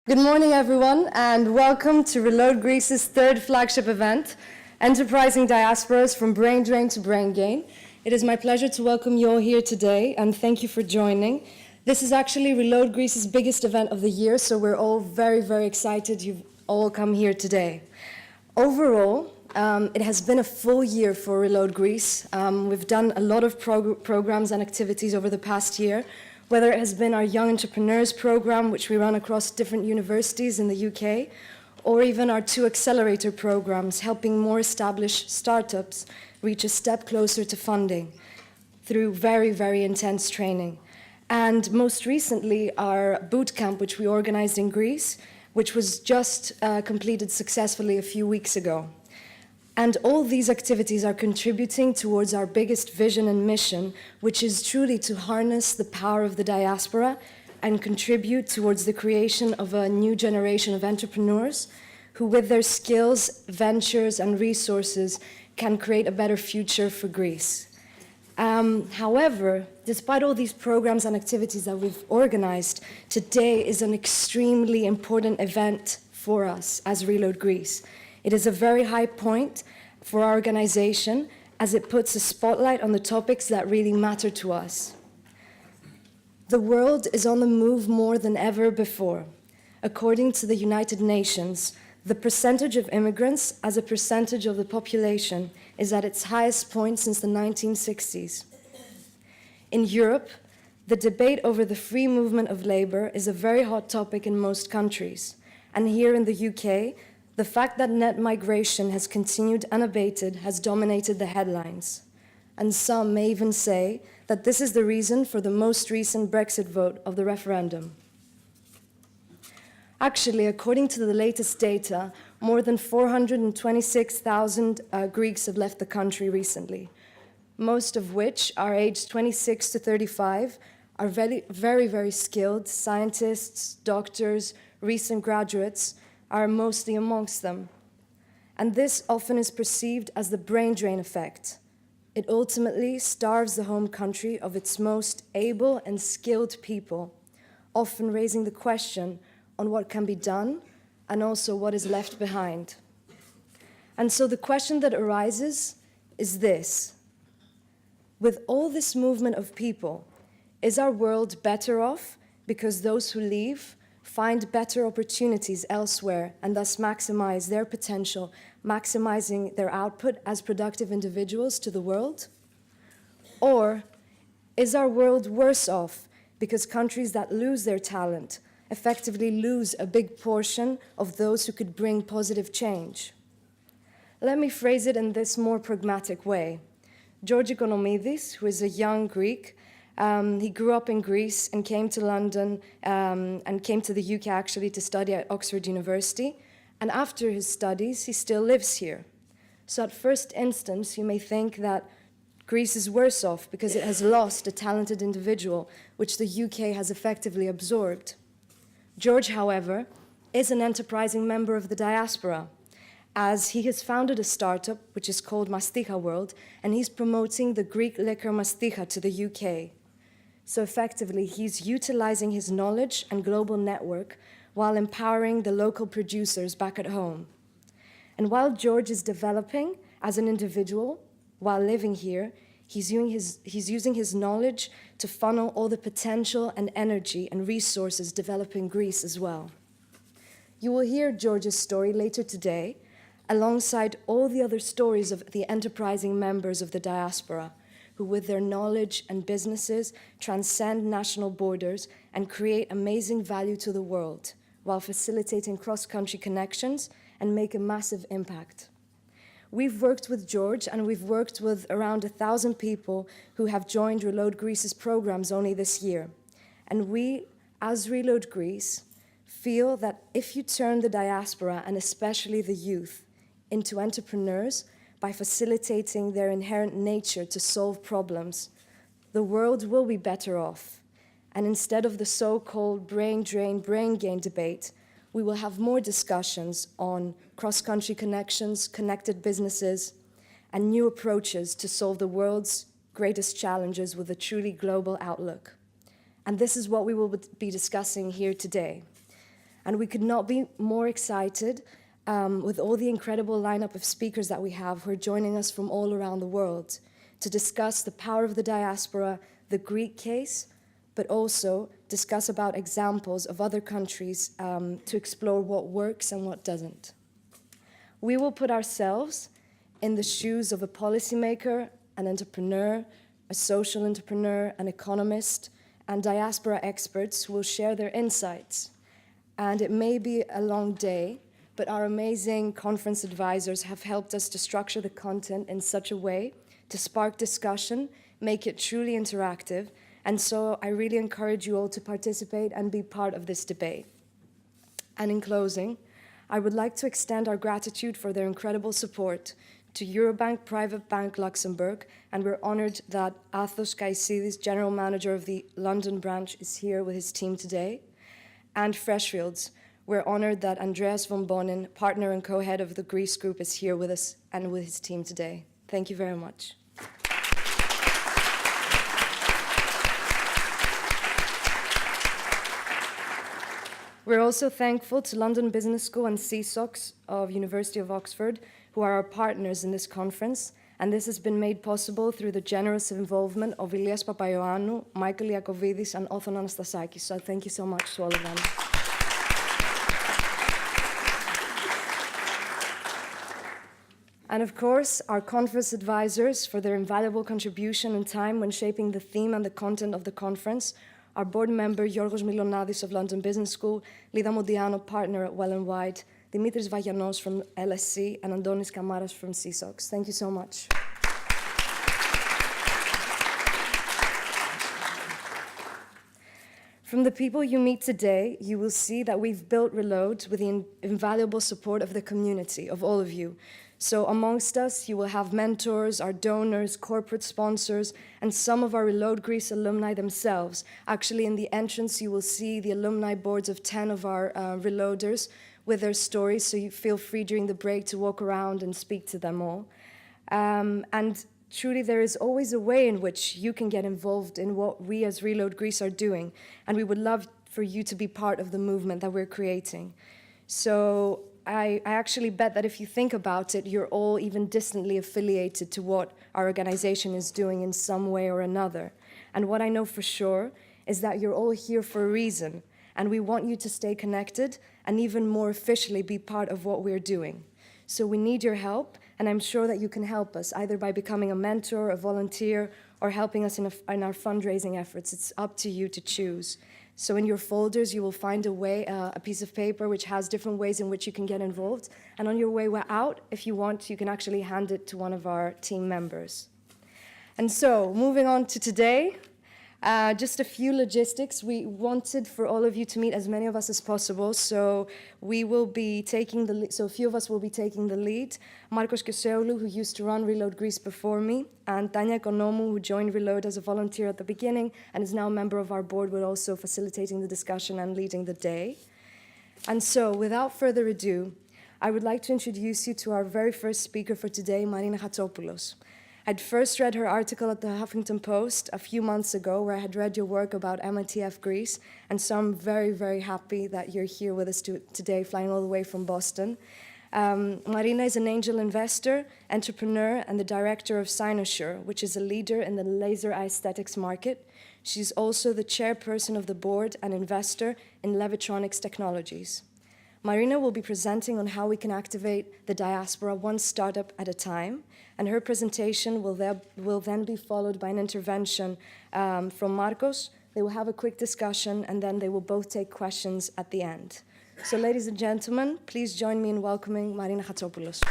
Good morning, everyone, and welcome to Reload Greece's third flagship event, Enterprising Diasporas from Brain Drain to Brain Gain. It is my pleasure to welcome you all here today, and thank you for joining. This is actually Reload Greece's biggest event of the year, so we're all very, very excited you've all come here today. Overall, it has been a full year for Reload Greece. We've done a lot of programs and activities over the past year, whether it has been our Young Entrepreneurs program, which we run across different universities in the UK, or even our 2 accelerator programs, helping more established startups reach a step closer to funding through very, very intense training. And most recently, our boot camp, which we organized in Greece, which was just completed successfully a few weeks ago. And all these activities are contributing towards our biggest vision and mission, which is truly to harness the power of the diaspora and contribute towards the creation of a new generation of entrepreneurs who, with their skills, ventures, and resources, can create a better future for Greece. However, despite all these programs and activities that we've organized, today is an extremely important event for us as Reload Greece. It is a very high point for our organization as it puts a spotlight on the topics that really matter to us. The world is on the move more than ever before. According to the United Nations, the percentage of immigrants as a percentage of the population is at its highest point since the 1960s. In Europe, the debate over the free movement of labor is a very hot topic in most countries. And here in the UK, the fact that net migration has continued unabated has dominated the headlines. And some may even say that this is the reason for the most recent Brexit vote of the referendum. Actually, according to the latest data, more than 426,000 Greeks have left the country recently, most of which are aged 26 to 35, are very, very, very skilled scientists, doctors, recent graduates, are mostly amongst them. And this often is perceived as the brain drain effect. It ultimately starves the home country of its most able and skilled people, often raising the question on what can be done and also what is left behind. And so the question that arises is this: with all this movement of people, is our world better off because those who leave find better opportunities elsewhere and thus maximize their potential, maximizing their output as productive individuals to the world? Or is our world worse off because countries that lose their talent effectively lose a big portion of those who could bring positive change? Let me phrase it in this more pragmatic way. George Economidis, who is a young Greek, he grew up in Greece and came to London and came to the UK actually to study at Oxford University. And after his studies, he still lives here. So at first instance, you may think that Greece is worse off because it has lost a talented individual, which the UK has effectively absorbed. George, however, is an enterprising member of the diaspora, as he has founded a startup which is called Masticha World, and he's promoting the Greek liquor Masticha to the UK. So effectively, he's utilizing his knowledge and global network while empowering the local producers back at home. And while George is developing as an individual while living here, he's using his knowledge to funnel all the potential and energy and resources developing Greece as well. You will hear George's story later today, alongside all the other stories of the enterprising members of the diaspora, who with their knowledge and businesses transcend national borders and create amazing value to the world, while facilitating cross-country connections and make a massive impact. We've worked with George, and we've worked with around 1,000 people who have joined Reload Greece's programs only this year. And we, as Reload Greece, feel that if you turn the diaspora, and especially the youth, into entrepreneurs by facilitating their inherent nature to solve problems, the world will be better off. And instead of the so-called brain drain, brain gain debate, we will have more discussions on cross-country connections, connected businesses, and new approaches to solve the world's greatest challenges with a truly global outlook. And this is what we will be discussing here today. And we could not be more excited with all the incredible lineup of speakers that we have who are joining us from all around the world to discuss the power of the diaspora, the Greek case, but also discuss about examples of other countries to explore what works and what doesn't. We will put ourselves in the shoes of a policymaker, an entrepreneur, a social entrepreneur, an economist, and diaspora experts who will share their insights. And it may be a long day, but our amazing conference advisors have helped us to structure the content in such a way to spark discussion, make it truly interactive, and so I really encourage you all to participate and be part of this debate. And in closing, I would like to extend our gratitude for their incredible support to Eurobank Private Bank Luxembourg, and we're honored that Athos Kaisidis, General Manager of the London branch, is here with his team today, and Freshfields. We're honored that Andreas von Bonin, partner and co-head of the Greece group, is here with us and with his team today. Thank you very much. We're also thankful to London Business School and CSOX of University of Oxford, who are our partners in this conference, and this has been made possible through the generous involvement of Ilias Papaioannou, Michael Iakovidis, and Othon Anastasakis. So thank you so much to all of them. And of course, our conference advisors for their invaluable contribution and time when shaping the theme and the content of the conference, our board member Giorgos Milonadis of London Business School, Lida Modiano, partner at Well & White, Dimitris Vagianos from LSC, and Andonis Kamaras from CSOX. Thank you so much. From the people you meet today, you will see that we've built Reload with the invaluable support of the community, of all of you. So amongst us, you will have mentors, our donors, corporate sponsors, and some of our Reload Greece alumni themselves. Actually, in the entrance, you will see the alumni boards of 10 of our Reloaders with their stories, so you feel free during the break to walk around and speak to them all. And truly, there is always a way in which you can get involved in what we as Reload Greece are doing, and we would love for you to be part of the movement that we're creating. So I actually bet that if you think about it, you're all even distantly affiliated to what our organization is doing in some way or another. And what I know for sure is that you're all here for a reason, and we want you to stay connected and even more officially be part of what we're doing. So we need your help, and I'm sure that you can help us, either by becoming a mentor, a volunteer, or helping us in our fundraising efforts. It's up to you to choose. So in your folders, you will find a piece of paper which has different ways in which you can get involved. And on your way out, if you want, you can actually hand it to one of our team members. And so, moving on to today, just a few logistics. We wanted for all of you to meet as many of us as possible, so we will be taking the lead. So a few of us will be taking the lead. Marcos Kyoseoulou, who used to run Reload Greece before me, and Tanya Ekonomou, who joined Reload as a volunteer at the beginning and is now a member of our board, will also facilitating the discussion and leading the day. And so, without further ado, I would like to introduce you to our very first speaker for today, Marina Chatsopoulos. I'd first read her article at the Huffington Post a few months ago, where I had read your work about MITF Greece, and so I'm very, very happy that you're here with us today, flying all the way from Boston. Marina is an angel investor, entrepreneur, and the director of Cynosure, which is a leader in the laser aesthetics market. She's also the chairperson of the board and investor in Levitronics Technologies. Marina will be presenting on how we can activate the diaspora one startup at a time, and her presentation will then be followed by an intervention from Marcos. They will have a quick discussion, and then they will both take questions at the end. So, ladies and gentlemen, please join me in welcoming Marina Chatsopoulos.